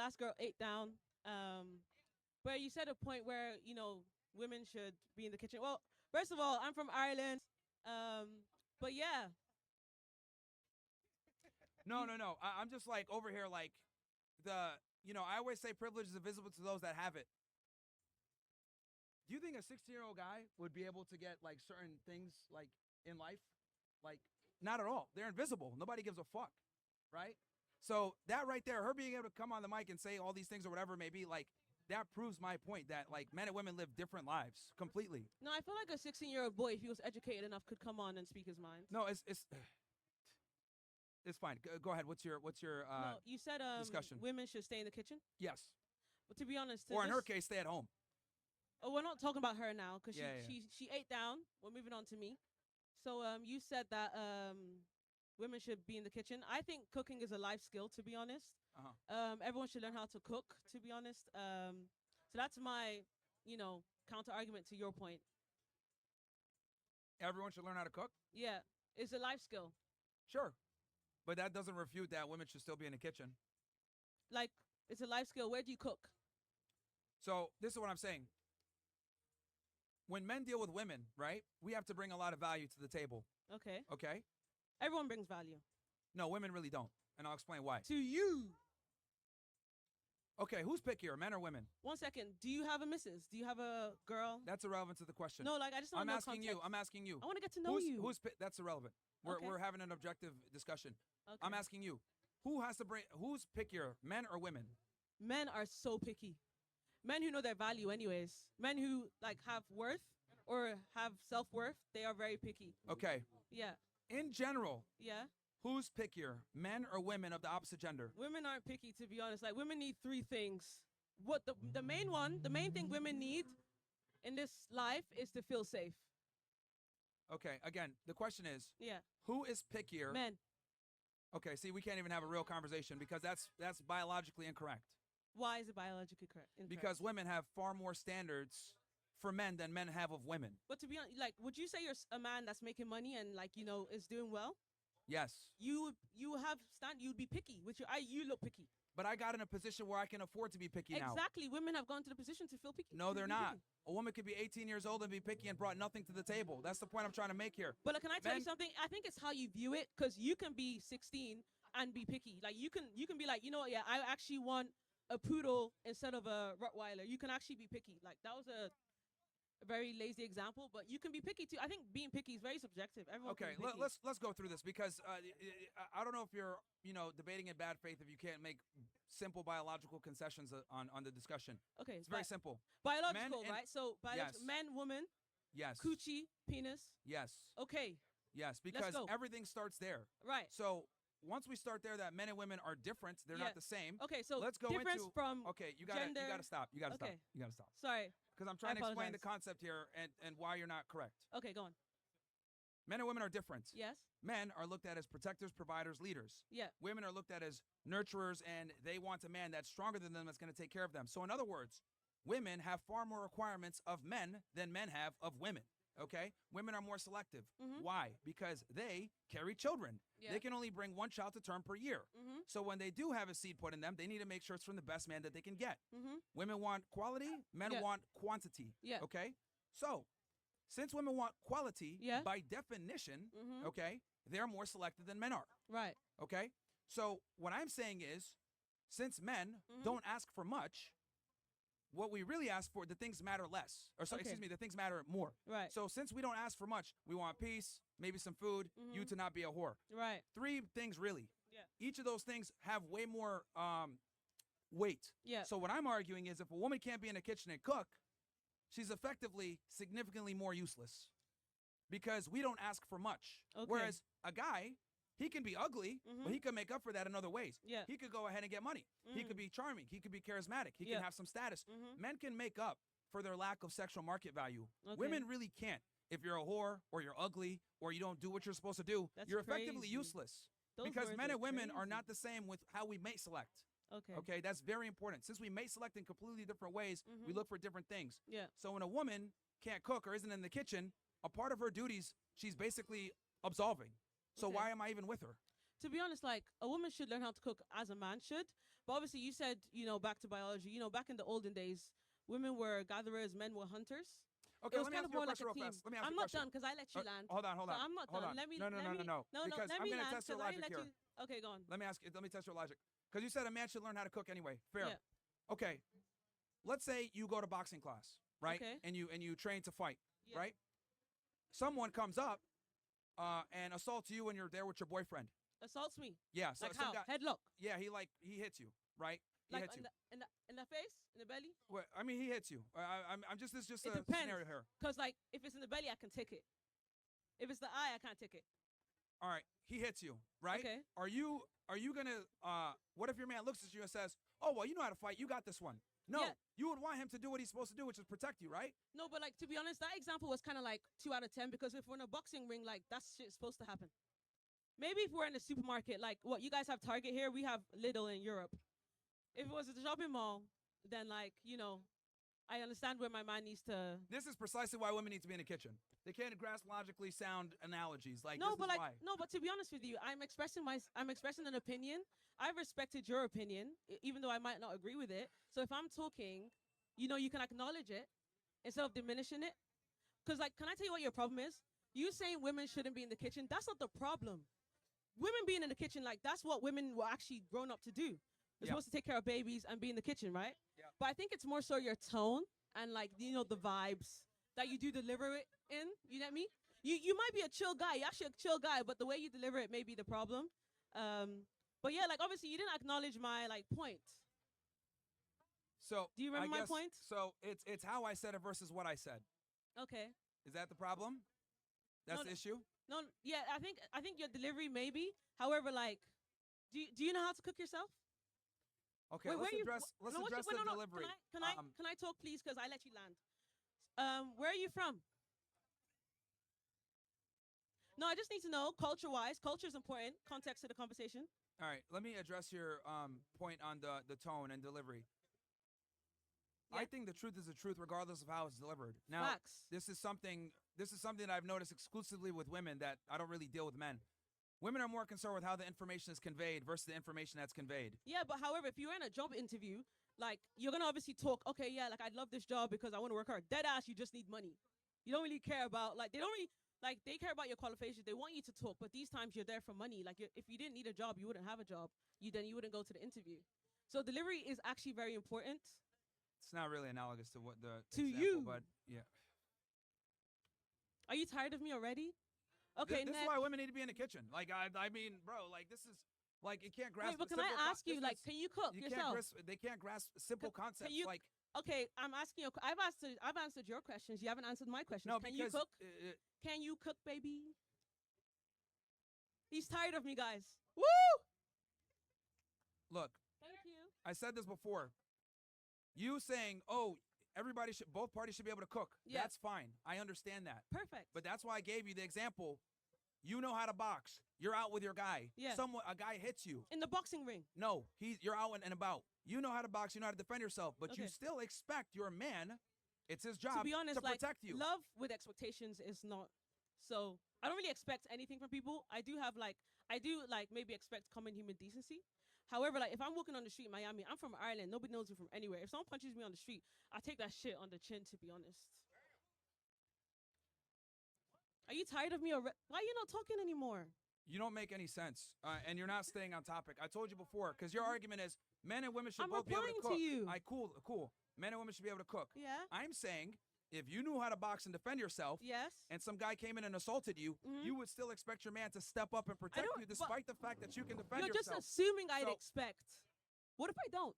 last girl ate down. But you said a point where women should be in the kitchen. Well, first of all, I'm from Ireland. But yeah, No, no, no. I'm just like over here, like I always say privilege is invisible to those that have it. Do you think a 16-year-old guy would be able to get like certain things like in life? Like, not at all. They're invisible. Nobody gives a fuck, right? So that right there, her being able to come on the mic and say all these things or whatever it may be, like that proves my point that like men and women live different lives completely. no, I feel like a 16-year-old boy, if he was educated enough, could come on and speak his mind. No, it's fine. Go ahead. What's your No, you said discussion? women should stay in the kitchen. Yes, But to be honest, or in her case, stay at home. oh, we're not talking about her now because Yeah, yeah. she ate down. We're moving on to me. So you said that women should be in the kitchen. I think cooking is a life skill. To be honest, everyone should learn how to cook. To be honest, so that's my counter argument to your point. Everyone should learn how to cook. Yeah, it's a life skill. Sure, but that doesn't refute that women should still be in the kitchen. Like it's a life skill. Where do you cook? So this is what I'm saying. When men deal with women, right, we have to bring a lot of value to the table. Okay. Okay? Everyone brings value. No, women really don't, and I'll explain why. To you. Okay, who's pickier, men or women? 1 second. Do you have a missus? Do you have a girl? That's irrelevant to the question. No, like I just want to know asking context. you. I'm asking you. I want to get to know you. That's irrelevant. We're Okay. we're having an objective discussion. Okay. I'm asking you. Who's pickier, men or women? Men are so picky. Men who know their value anyways. Men who like have worth or have self-worth, they are very picky. Okay. Yeah. In general, Yeah. who's pickier, men or women of the opposite gender? Women aren't picky, to be honest. Like women need three things. What the main thing women need in this life is to feel safe. Okay, again, the question is, Yeah. who is pickier? Men. Okay, see, we can't even have a real conversation because that's biologically incorrect. Why is it biologically correct? Because women have far more standards for men than men have of women. But to be honest, like, would you say you're a man that's making money and like is doing well? Yes. You'd be picky. You look picky. But I got in a position where I can afford to be picky now. Exactly. Women have gone to the position to feel picky. No, to they're be not. picky. A woman could be 18 years old and be picky and brought nothing to the table. That's the point I'm trying to make here. But can I tell you Men- something? I think it's how you view it, because you can be 16 and be picky. Like you can be like, you know what? Yeah, I actually want a poodle instead of a Rottweiler. You can actually be picky. Like that was a very lazy example, but you can be picky too. I think being picky is very subjective. Everyone Okay, can be picky. let's go through this because I don't know if you're debating in bad faith if you can't make simple biological concessions on the discussion. Okay, It's very simple. biological, Men and- right? So biological, Yes. man, woman, Yes. coochie, penis. Yes. Okay, Yes. Because go. everything starts there. right. So once we start there, that men and women are different. They're Yeah. not the same. Okay, so Let's go difference into. from. Okay, you gotta gender- stop. You gotta Okay. stop. You gotta stop. Sorry. Because I'm trying to explain the apologize. concept here and why you're not correct. Okay, go on. Men and women are different. Yes. Men are looked at as protectors, providers, leaders. Yeah. Women are looked at as nurturers, and they want a man that's stronger than them that's going to take care of them. So, in other words, women have far more requirements of men than men have of women. Okay? Women are more selective. Mhm. Why? Because they carry children. Yeah. They can only bring one child to term per year. Mhm. So, when they do have a seed put in them, they need to make sure it's from the best man that they can get. Mhm. Women want quality, men Yeah. want quantity. Yeah. Okay? So, since women want quality, Yeah. by definition, Mhm. okay, they're more selective than men are. Right. Okay? So, what I'm saying is, since men Mhm. don't ask for much, what we really ask for, the things matter less. Or, sorry, Okay. excuse me, the things matter more. Right. So, since we don't ask for much, we want peace, maybe some food, you Mhm. to not be a whore. Right. Three things, really. Yeah. Each of those things have way more weight. Yeah. So what I'm arguing is if a woman can't be in the kitchen and cook, she's effectively significantly more useless because we don't ask for much. Okay. Whereas a guy, he can be ugly, but Mhm. he can make up for that in other ways. Yeah. He could go ahead and get money. He could be charming. He could be charismatic. He Yeah. can have some status. Mhm. Men can make up for their lack of sexual market value. Okay. Women really can't. If you're a whore or you're ugly or you don't do what you're supposed to do, That's you're effectively crazy. useless. Those Because words men are and women are crazy. not the same with how we mate select. Okay. Okay, that's very important. Since we mate select in completely different ways, we Mhm. look for different things. Yeah. So when a woman can't cook or isn't in the kitchen, a part of her duties, she's basically absolving. So Okay. why am I even with her? To be honest, like a woman should learn how to cook as a man should, But obviously, you said, back to biology. Back in the olden days, women were gatherers, men were hunters. Okay, It was let me kind ask of you a more like question a real team. fast. Let me ask I'm you a not question. done because I let you land. Hold on. So I'm not Hold done. on. Let me No. Because let I'm me gonna land test your because I logic let here. you. Okay, go on. Let me test your logic. Because you said a man should learn how to cook anyway. Fair. Yeah. Okay. Let's say you go to boxing class, right? Okay. And you train to fight, Yeah. right? Someone comes up and assaults you when you're there with your boyfriend. Assaults me. Yeah. So Like some how? guy. Headlock. Yeah. He hits you, right? He Like hits in you. the face, in the belly. Well, I mean, he hits you. I'm just this is just It a depends. scenario here. Cause like if it's in the belly, I can take it. If it's the eye, I can't take it. All right, he hits you, right? Okay. Are you gonna what if your man looks at you and says, "Oh, well, you know how to fight. You got this one." No, Yeah. you would want him to do what he's supposed to do, which is protect you, right? No, but like to be honest, that example was kind of like 2 out of 10 because if we're in a boxing ring, like that's shit's supposed to happen. Maybe if we're in a supermarket, like what you guys have Target here, we have Lidl in Europe. If it was at the shopping mall, then like I understand where my man needs to. This is precisely why women need to be in the kitchen. They can't grasp logically sound analogies. Like No, this but is like why. no, but to be honest with you, I'm expressing an opinion. I respected your opinion, even though I might not agree with it. So if I'm talking, you can acknowledge it instead of diminishing it. Because like, can I tell you what your problem is? You saying women shouldn't be in the kitchen. That's not the problem. Women being in the kitchen, like that's what women were actually grown up to do. They're supposed to take care of babies and be in the kitchen, right? Yeah. But I think it's more so your tone and like the vibes that you do deliver it in. You know what I mean? You might be a chill guy. You're actually a chill guy, but the way you deliver it may be the problem. But yeah, like obviously you didn't acknowledge my like point. So Do you remember I my guess, point? So it's how I said it versus what I said. Okay. Is that the problem? That's No, the issue. No, yeah, I think your delivery maybe. However, like, do you know how to cook yourself? Okay, Wait, let's where you- address wh- no, what's the your- wait, no, delivery. Can I talk please? Because I let you land. Where are you from? No, I just need to know culture-wise. Culture is important. Context to the conversation. All right, let me address your point on the tone and delivery. Yeah. I think the truth is the truth regardless of how it's delivered. Now, Facts. this is something that I've noticed exclusively with women that I don't really deal with men. Women are more concerned with how the information is conveyed versus the information that's conveyed. Yeah, but however, if you're in a job interview, like you're gonna obviously talk. Okay, yeah, like I'd love this job because I want to work hard. Dead ass, you just need money. You don't really care about like they don't really like they care about your qualifications. They want you to talk, but these times you're there for money. Like if you didn't need a job, you wouldn't have a job. You wouldn't go to the interview. So delivery is actually very important. It's not really analogous to what the To example, you. but yeah. Are you tired of me already? Okay, This is next. why women need to be in the kitchen. Like I mean, bro, like this is like you can't grasp. Wait, but can I ask you, like, can you cook yourself? They can't grasp simple concepts you- like. Okay, I'm asking you. I've answered your questions. You haven't answered my questions. No, Can because you cook? Can you cook, baby? He's tired of me, guys. Woo! look, Thank you. I said this before. You saying, "Oh, both parties should be able to cook." Yeah. That's fine. I understand that. Perfect. But that's why I gave you the example. You know how to box. You're out with your guy. Yeah. A guy hits you. In the boxing ring. No, you're out and about. You know how to box. You know how to defend yourself. But you Okay. still expect your man. It's his job To be honest, like protect you. love with expectations is not. So I don't really expect anything from people. I do maybe expect common human decency. However, like if I'm walking on the street in Miami, I'm from Ireland. Nobody knows me from anywhere. If someone punches me on the street, I take that shit on the chin. To be honest. Are you tired of me already? Why are you not talking anymore? You don't make any sense, and you're not staying on topic. I told you before, because your argument is men and women should I'm both be able to replying cook. to you. Cool. Men and women should be able to cook. Yeah. I'm saying if you knew how to box and defend yourself, Yes. and some guy came in and assaulted you, you would still expect your man to step up and protect don't- you, but despite the fact that you can defend You're yourself. just assuming I'd So- expect. What if I don't?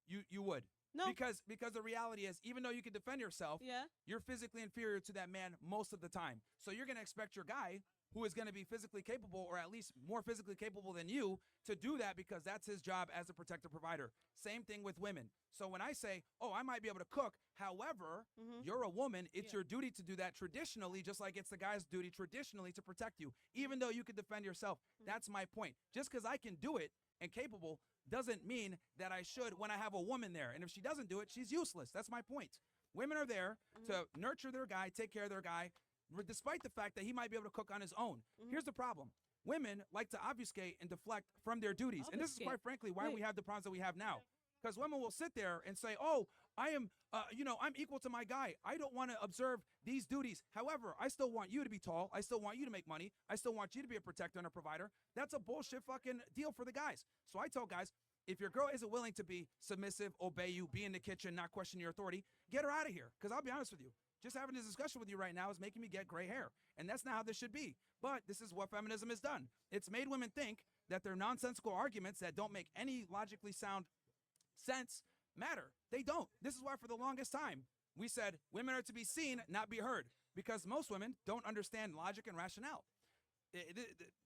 You would. No. Because the reality is, even though you can defend yourself, Yeah. you're physically inferior to that man most of the time. So you're going to expect your guy, who is going to be physically capable, or at least more physically capable than you, to do that because that's his job as a protector provider. Same thing with women. So when I say, oh, I might be able to cook, however, you're a woman, it's your duty to do that traditionally, just like it's the guy's duty traditionally to protect you, even though you can defend yourself. That's my point. Just because I can do it and capable doesn't mean that I should when I have a woman there. And if she doesn't do it, she's useless. That's my point. Women are there to nurture their guy, take care of their guy, despite the fact that he might be able to cook on his own. Here's the problem. women like to obfuscate and deflect from their duties. And this is Obfuscate. quite frankly why we Wait. have the problems that we have now. Because women will sit there and say, oh, I am, I'm equal to my guy. I don't want to observe these duties. However, I still want you to be tall. I still want you to make money. I still want you to be a protector and a provider. That's a bullshit fucking deal for the guys. So I tell guys, if your girl isn't willing to be submissive, obey you, be in the kitchen, not question your authority, get her out of here. Because I'll be honest with you, just having this discussion with you right now is making me get gray hair. And that's not how this should be. But this is what feminism has done. It's made women think that their nonsensical arguments that don't make any logically sound sense matter. They don't. This is why for the longest time we said women are to be seen, not be heard, because most women don't understand logic and rationale.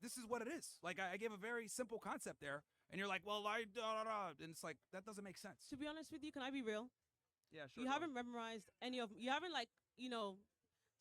This is what it is. Like I gave a very simple concept there, and you're like, well, and it's like that doesn't make sense. To be honest with you, can I be real? Yeah, sure. You haven't memorized any of. You haven't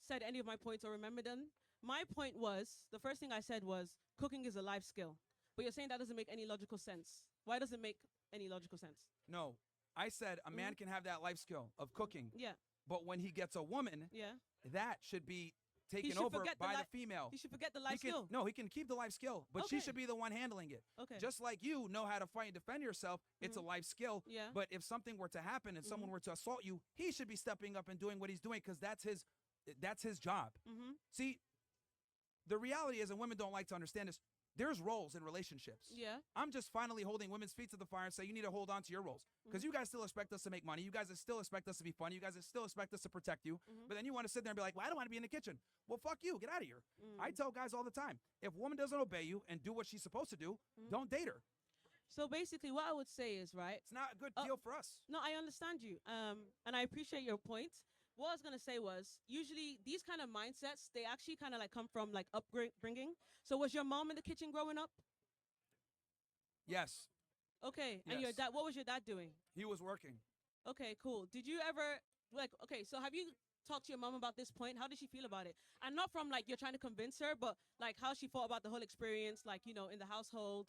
said any of my points or remembered them. My point was the first thing I said was cooking is a life skill, but you're saying that doesn't make any logical sense. Why does it make any logical sense? No, I said a man can have that life skill of cooking. Yeah. But when he gets a woman, Yeah. that should be taken should over forget the by li- the female. You should forget the life He can, skill. no, he can keep the life skill, but she Okay. should be the one handling it. Okay. Just like you know how to fight and defend yourself, it's a life skill. Yeah. But if something were to happen and someone were to assault you, he should be stepping up and doing what he's doing because that's his job. Mm-hmm. See, the reality is, and women don't like to understand this, there's roles in relationships. Yeah. I'm just finally holding women's feet to the fire and say you need to hold on to your roles. Because you guys still expect us to make money. You guys still expect us to be funny. You guys still expect us to protect you. But then you want to sit there and be like, well, I don't want to be in the kitchen. Well, fuck you. Get out of here. I tell guys all the time, if a woman doesn't obey you and do what she's supposed to do, don't date her. So basically, what I would say is, right? It's not a good deal for us. No, I understand you. And I appreciate your point. What I was gonna say was, usually these kind of mindsets, they actually kind of like come from like upbringing. So was your mom in the kitchen growing up? Yes, Okay. And your Yes. dad, what was your dad doing? he was working. Okay, cool. Did you ever okay, so have you talked to your mom about this point? How did she feel about it? And not from like you're trying to convince her, but like how she thought about the whole experience, like, in the household.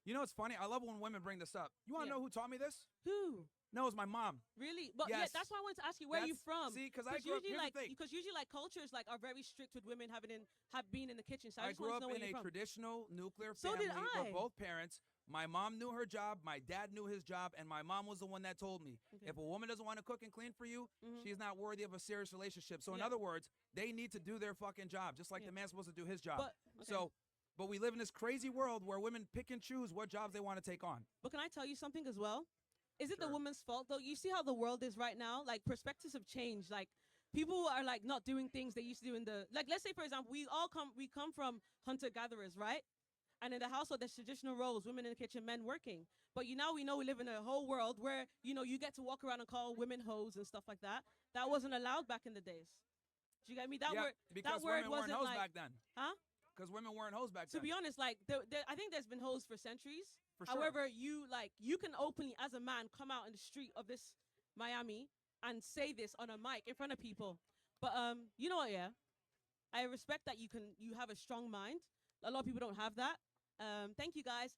You know, it's funny. I love when women bring this up. You want to Yeah. know who taught me this? Who? No, it was my mom. Really? But yeah, Yes. that's why I wanted to ask you, where are you That's- from? see, 'cause I grew up- usually here's the thing. because usually like cultures like are very strict with women have been in the kitchen. So I I just grew want up to know where in you're a from. traditional nuclear So family did where I. both parents, my mom knew her job, my dad knew his job, and my mom was the one that told me, Okay. if a woman doesn't want to cook and clean for you, she's not worthy of a serious relationship. So in Yeah. other words, they need to do their fucking job, just like Yeah. the man's supposed to do his job. But okay. But we live in this crazy world where women pick and choose what jobs they want to take on. But can I tell you something as well? Is it the Sure. woman's fault though? You see how the world is right now? Like perspectives have changed. Like people are like not doing things they used to do in the like let's say for example, we come from hunter gatherers, right? And in the household there's traditional roles, women in the kitchen, men working. But we know we live in a whole world where, you get to walk around and call women hoes and stuff like that. That wasn't allowed back in the days. Do you get me? That yeah, word because that word women weren't wasn't hoes like back then. Huh? Because women weren't hoes back To then. be honest, like I think there's been hoes for centuries. For sure. However, you can openly as a man come out in the street of this Miami and say this on a mic in front of people. But you know what? Yeah, I respect that you have a strong mind. A lot of people don't have that. Thank you guys.